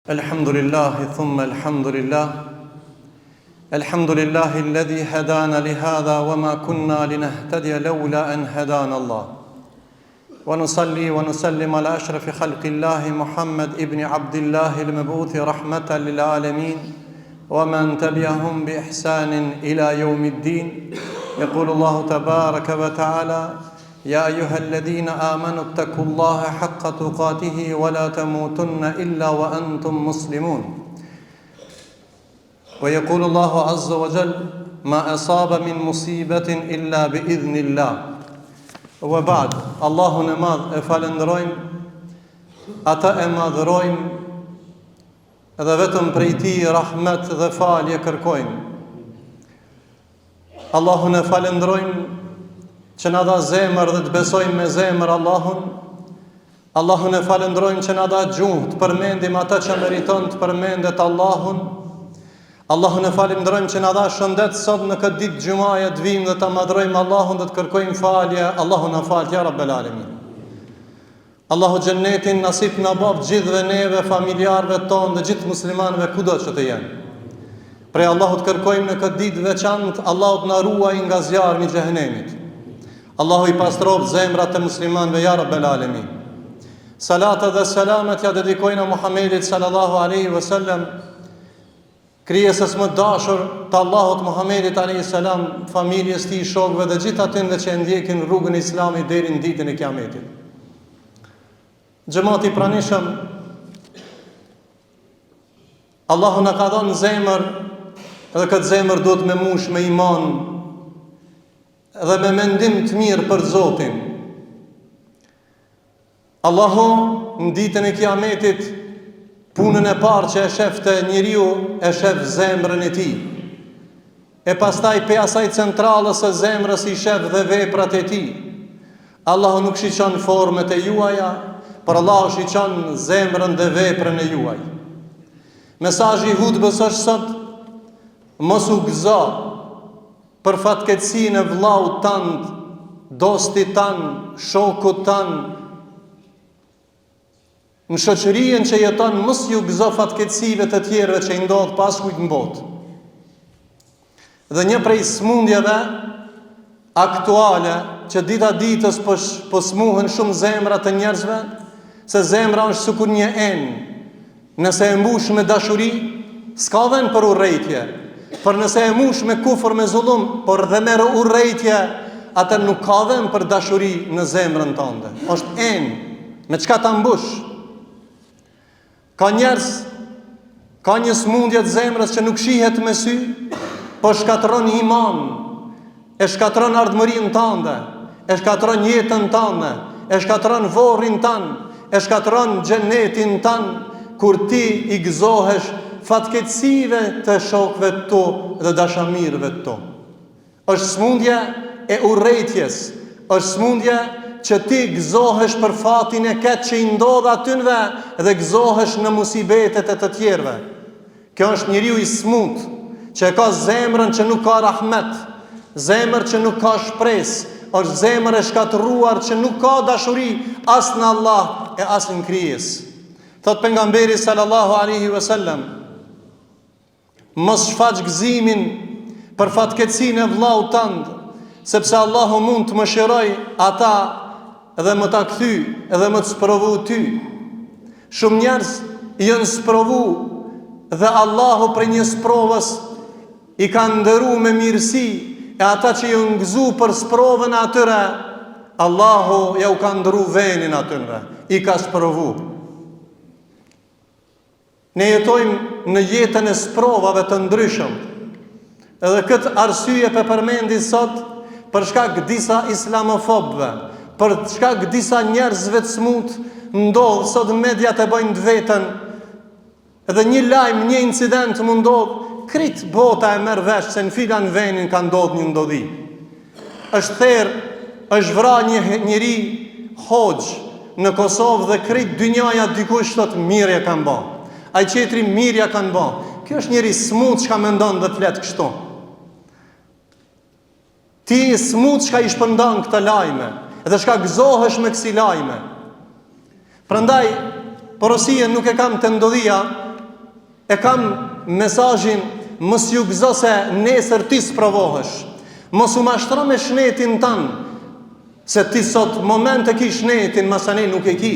الحمد لله ثم الحمد لله الحمد لله الذي هدانا لهذا وما كنا لنهتدي لولا أن هدانا الله ونصلي ونسلم على أشرف خلق الله محمد ابن عبد الله المبعوث رحمة للعالمين ومن تبعهم بإحسان إلى يوم الدين. يقول الله تبارك وتعالى: يا أيها الذين آمنوا اتقوا الله حق تقاته ولا تموتن إلا وأنتم مسلمون. ويقول الله عز وجل: ما أصاب من مصيبة إلا بإذن الله. وبعد، الله نماذ فالندروين أتا أماذروين edhe vetëm prej Tij rahmet dhe falje kërkojmë. Allahun e falendrojmë që na dha zemër dhe të besojmë me zemër Allahun. Allahun e falendrojmë që na dha gjuhë të përmendim ata që meriton të përmendet Allahun. Allahun e falendrojmë që na dha shëndet sot në këtë ditë gjumaje të vim dhe të madhrojmë Allahun dhe të kërkojmë falje. Allahun na fal, ja Rabbel Alamin. Allahu xhennetin nasip na baf gjithëve neve, familjarëve tonë dhe gjithë muslimanëve kudo që të jenë. Prej Allahut kërkojmë në këtë ditë veçantë, Allahut na ruaj nga zjarmi i xhehenemit. Allahu i pastroft zemrat e muslimanëve, ja Rabbel Alamin. Salat dhe selamet ja dedikojnë Muhamedit sallallahu alaihi wasallam, krijesës më dashur të Allahut Muhamedit alaihi salam, familjes tij, shokëve dhe gjithë atyre që ndjekin rrugën e Islamit deri në ditën e Kiametit. Xhamati pranishëm, Allahu na ka dhënë zemër, dhe këtë zemër duhet me mush me iman dhe me mendim të mirë për Zotin. Allahu në ditën e Kiametit, punën e parë që e shef të njeriu, e shef zemrën e tij. E pastaj pe asaj centralës së zemrës i shef dhe veprat e tij. Allahu nuk shiqon format e juaja, por Allahu shiqon zemrën dhe veprën e juaj. Mesazhi i hutbës është sot: mos u gëzo për fatkeqësinë e vllaut tant, dostit tant, shokut tant. Në shoqërinë që jeton, mos ju gëzo fatkeqësive të tjerëve që i ndodh paskujt në botë. Dhe një prej smundjeve aktuale që dita ditës po smuhen shumë zemra të njerëzve, se zemra është sikur një enë. Nëse e mbush me dashuri, s'ka vend për urrejtje. Por nëse e mbush me kufër, me zullum, por dhe me urrejtje, atë nuk ka vend për dashuri në zemrën tënde. Është enë, me çka ta mbush. Ka njerëz, ka një smundje të zemrës që nuk shihet me sy, po shkatron iman, e shkatron ardhmërinë tënde, e shkatron jetën tënde, e shkatron varrin tënd, e shkatron xhenetin tënd, kur ti i gëzohesh fatkeqësive të shokëve tu dhe dashamirëve tu. Është smundje e urrejtjes, është smundje që ti gëzohesh për fatin e keq që i ndodh atyve dhe gëzohesh në musibetet e të tjerëve. Kjo është njeriu i smut, që ka zemrën që nuk ka rahmet, zemër që nuk ka shpresë, është zemër e shkatëruar që nuk ka dashuri as në Allah e as në krijes. Thot pejgamberi sallallahu alaihi wasallam: mos shfaq gëzimin për fatkeqësinë e vllaut tënd, sepse Allahu mund të mëshiroj ata dhe më ta kthy dhe më të sprovu ty. Shumë njerëz janë sprovu dhe Allahu për një sprovës i ka ndëru me mirësi, e ata që ju ngëzu për sprovën atyre, Allahu ja u ka ndëru venin atyre, i ka sprovu. Ne jetojmë në jetën e sprovave të ndryshëm, edhe këtë arsye përmendi sot për shkak disa islamofobëve, për shkak disa njerëzve të smut, ndodh sot mediat e bëjnë të vetën, edhe një lajm, një incident më ndodh, krit bota e merr vesh se në filan venin ka ndodhur një ndodhi. Është therr, është vrarë një njeri hoxh në Kosovë dhe krit dynjaja dikush thot mirë ja kanë bë. Ai qetri mirë ja kanë bë. Kjo është njeri smut që ka mendon dhe flet kështu. Ti smut që ka i shpërndan këtë lajme edhe shka gëzohesh me kësi lajme. Prandaj, porosien nuk e kam të ndodhia, E kam mesazhin, mos ju gëzo se nesër ti sprovohesh. Mos u mashtro me shnetin tanë, se ti sot moment e ki shnetin, masane nuk e ki.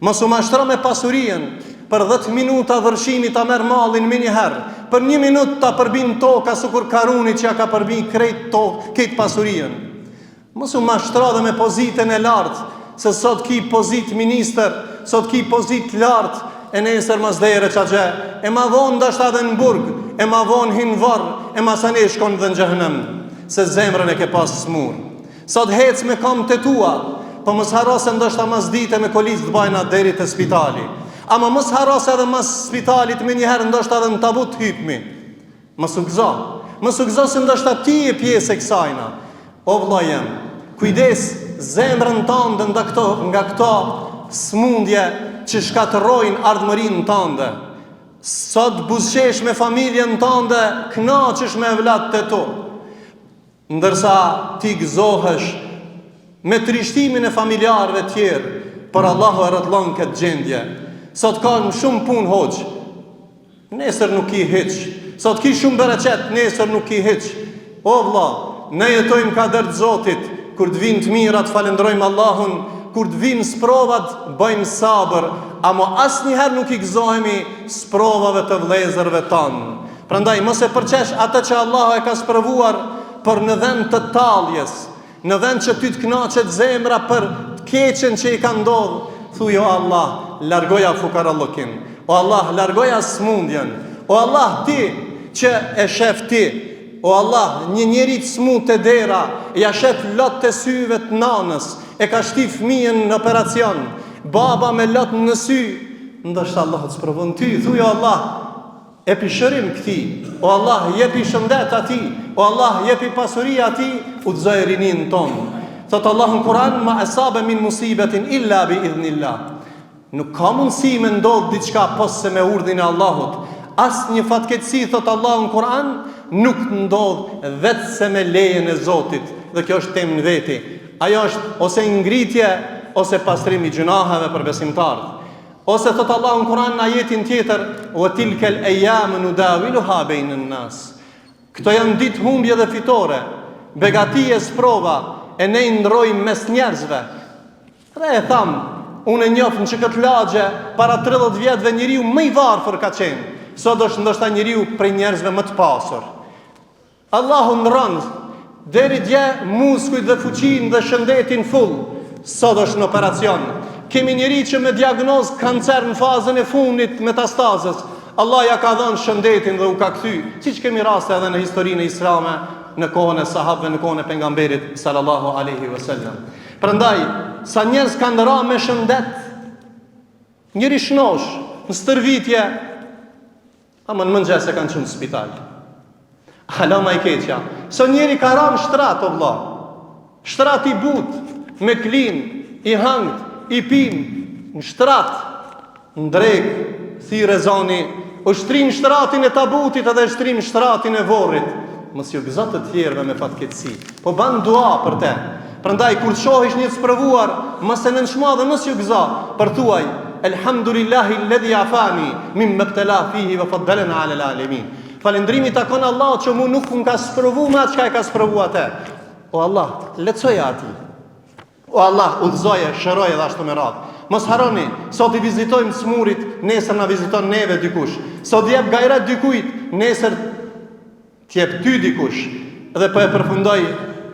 Mos u mashtro me pasurien, për 10 minuta vërshimi ta merr mallin me një herë, për 1 minutë ta përbin toka sikur Karuni që ja ka përbin krejt tokë, këtë pasurien. Mos u mashtro dhe me pozitën e lartë, se sot ki pozit minister, sot ki pozit lartë, e nesër mas dhere qaqe, e ma vonë ndashta dhe në burg, e ma vonë hinë varë, e ma sa ne shkon dhe në gjëhnem, se zemrën e ke pas smur. Sot hec me kam të tua, po mos harose ndashta mas dite me kolis të bajna deri të spitali. Ama mos harose edhe mas spitalit me njëherë ndashta dhe në tabut hypmi. Mos u gëzo se ndashta ti e pjesë e kësajna. O vëlla jem, kujdes zemrën tënde nga këto smundje që shkatërrojnë ardhmërinë tënde. Sot buzqesh me familjen tënde, kënaqesh me evlat të tu. Ndërsa ti gëzohesh me trishtimin e familjarëve tjerë, por Allahu e rrotllon këtë gjendje. Sot ka shumë punë hoxh, nesër nuk ki hiç. Sot ki shumë bereqet, nesër nuk ki hiç. O vëlla, ne jetojmë kader të Zotit. Kur të vinë të mirat, falendrojmë Allahun. Kur të vinë sprovat, bëjmë sabër. Amo asnjëherë nuk i gëzohemi sprovave të vëllezërve tanë. Prandaj mos e përqesh atë që Allahu e ka sprovuar, por në vend të talljes, në vend që ty të kënaqet zemra për të keqen që i ka ndodhur, thuaj o Allah, largoja fukarallokin. O Allah, largoja smundjen. O Allah, ti që e shef ti. O Allah, një njeri të smut të dera, ja shef lot të syve të nanës, e ka shti fëmijën në operacion, baba me lot në sy, ndoshta Allah të sprovon ty, thuaj o Allah, e pi shërim këti, o Allah, jepi shëndet ati, o Allah, jepi pasuri ati, u të zoj rinin tonë. Thotë Allah në Kur'an, ma esabe min musibetin illa bi idhnillah. Nuk ka mundësi me ndodhë diçka posë se me urdhin e Allahut. Asë një fatketësi, thotë Allah në Kur'an, nuk ndodhë vetë se me lejen e Zotit. Dhe kjo është temë në veti. Ajo është ose ngritje, ose pastrimi gjunaheve për besimtarët. Ose thotë Allah në Kur'an në ajetin tjetër, wa tilkel ejamë nudawiluha bejnën nas. Këto janë ditë humbje dhe fitore, begatije sprova, e ne i ndrojmë mes njerëzve. Dhe e thamë, unë e njofën që këtë lagje, para 30 vjetëve njeriu më i varfër ka qenë. Sot është ndoshta njeriu prej njerëzve më të pasur. Allahu ndronë, deri dje muskujt dhe fuqin dhe shëndetin full. Sot është në operacion. Kemi njeri që me diagnoz kancer në fazën e fundit metastazës. Allah ja ka dhënë shëndetin dhe u ka kthy. Siç kemi raste edhe në historinë islame, në kohën e sahabëve, në kohën e pejgamberit sallallahu alaihi wasallam. Prandaj, sa njerëz kanë ra me shëndet, njëri shnosh, në stërvitje, ama në mëngjes e kanë qenë në spital. Hala ma i keqja. So njëri ka ra në shtrat, o vëlla. Shtrat i but, me klin, i hangt, i pim, në shtrat, në drek, thire zoni, u shtrin shtratin e tabutit edhe shtrin shtratin e vorrit. Mos ju gëzo të tjerëve me fatkeqësi, po ban dua për te. Prandaj kur shohish një të sprovuar, mos e nënshma dhe mos ju gëzo, për thuaj elhamdulillahi alladhi afani mimma ibtala fihi wa faddalana ala alalamin. Falendrimi takon Allahut që mu nuk më ka sprovuar me atë çka e ka sprovuar atë. O Allah, lehtësoja atij. O Allah, udhëzoje, shëroje dhe ashtu me radhë. Mos harroni, sot i vizitojmë smurit, nesër na viziton neve dikush. Sot jep gajret dikujt, nesër t'jep ty dikush. Dhe po e përfundoj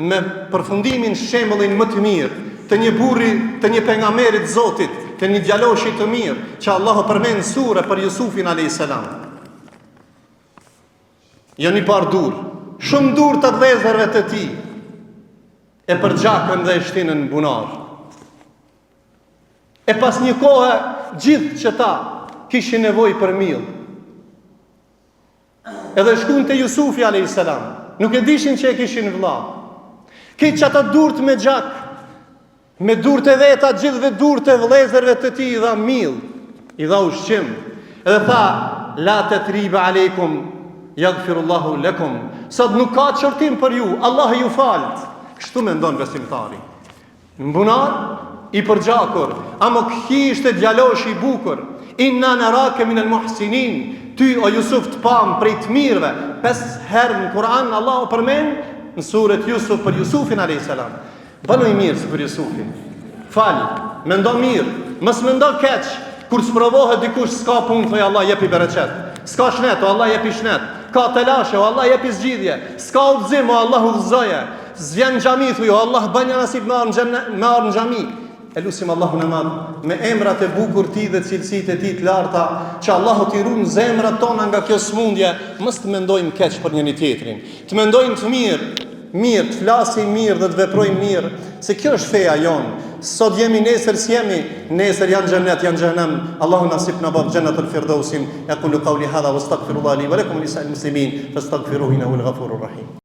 me përfundimin shembullin më të mirë të një burri, të një pejgamberit Zotit, të një djaloshi të mirë, që Allahu përmend në sure për Jusufin alayhis salam. Jo një par dur, shumë dur të vëllezërve të tij, e përgjakën dhe e shtinën në bunar. E pas një kohë, gjithë që ta kishin nevojë për miell. Edhe shkuën te Jusufi alayhis salam, nuk e dishin që e kishin vëlla. Këtë që ata durt me gjak, me durt e veta, gjithë dhe durt e vëllezërve të tij i dha miell, i dha ushqim. Edhe tha, la tatriba aleikum, yaghfirullahu lakum. Sot nuk ka çortim për ju, Allah ju falt. Kështu mendon besimtari. Në bunar, i përgjakur, ama këhi ishte djaloshi i bukur, Inna narake minal muhsinin. Ty o Jusuf të pam prej të mirëve. 5 herë në Kur'an Allahu përmend në suret Jusuf për Jusufin a.s. Bëno i mirë si për Jusufin. Falë, mendo mirë, mos mendo keq. Kur sprovohet dikush s'ka punë, thoj Allah jepi bereqet. S'ka shnet, o Allah jepi shnet. Ka telashe, o Allah jepi zgjidhje. S'ka udhëzim, o Allah udhëzoje. S'vjen xhami, thuj, o Allah bën një nasip me arë në xhami. E lusim Allahun e madh me emrat e bukur ti dhe cilësitë e ti të larta, që Allahu t'i ruan zemrat tona nga kjo smundje, mos të mendojmë keq për njëri tjetrin. Të mendojmë të mirë, të flasim mirë dhe të veprojmë mirë, se kjo është feja jonë. Sot jemi, nesër s'jemi, nesër janë xhennet, janë xhenem. Allahu nasip na bab jannatul firdausin. Aqulu qawli hadha wastaghfirullahi li wa lakum lisa'il muslimin fastaghfiruhu innahu al-ghafurur rahim.